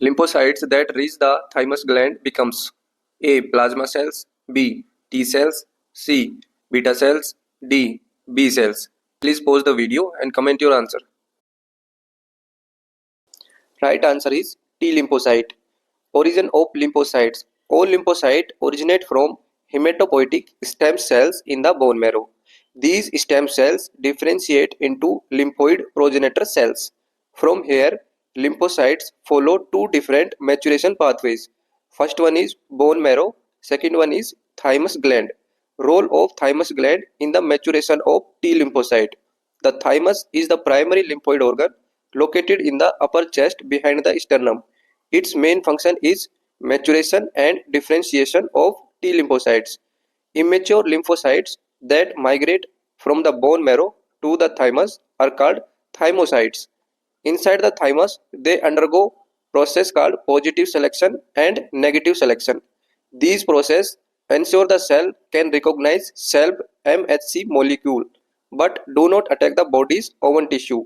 Lymphocytes that reach the thymus gland becomes A. Plasma cells, B. T cells, C. Beta cells, D. B cells. Please pause the video and comment your answer. Right answer is T lymphocyte. Origin of lymphocytes. All lymphocytes originate from hematopoietic stem cells in the bone marrow. These stem cells differentiate into lymphoid progenitor cells. From here, lymphocytes follow two different maturation pathways. First one is bone marrow, second one is thymus gland. Role of thymus gland in the maturation of T lymphocyte. The thymus is the primary lymphoid organ located in the upper chest behind the sternum. Its main function is maturation and differentiation of T lymphocytes. Immature lymphocytes that migrate from the bone marrow to the thymus are called thymocytes. Inside the thymus, they undergo process called positive selection and negative selection. These processes ensure the cell can recognize self MHC molecule but do not attack the body's own tissue.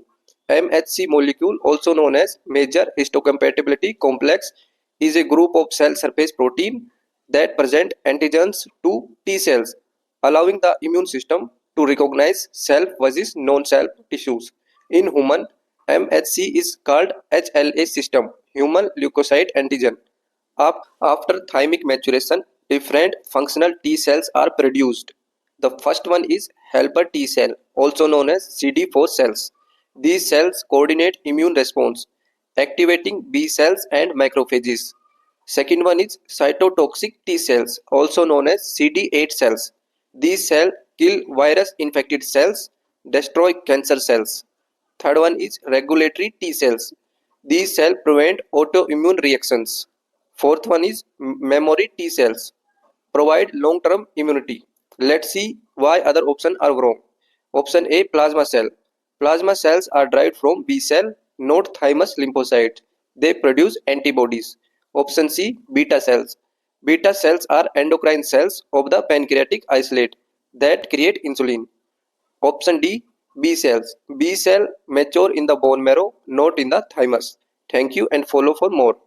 MHC molecule, also known as major histocompatibility complex, is a group of cell surface protein that present antigens to T cells, allowing the immune system to recognize self versus non-self tissues. In human, MHC is called HLA system, human leukocyte antigen. After thymic maturation, different functional T cells are produced. The first one is helper T cell, also known as CD4 cells. These cells coordinate immune response, activating B cells and macrophages. Second one is cytotoxic T cells, also known as CD8 cells. These cells kill virus infected cells, destroy cancer cells. Third one is regulatory T cells. These cells prevent autoimmune reactions. Fourth one is memory T cells, provide long-term immunity. Let's see why other options are wrong. Option A, plasma cell. Plasma cells are derived from B cell, not thymus lymphocytes. They produce antibodies. Option C, beta cells. Beta cells are endocrine cells of the pancreatic islet that create insulin. Option D, B cells. B cell mature in the bone marrow, not in the thymus. Thank you and follow for more.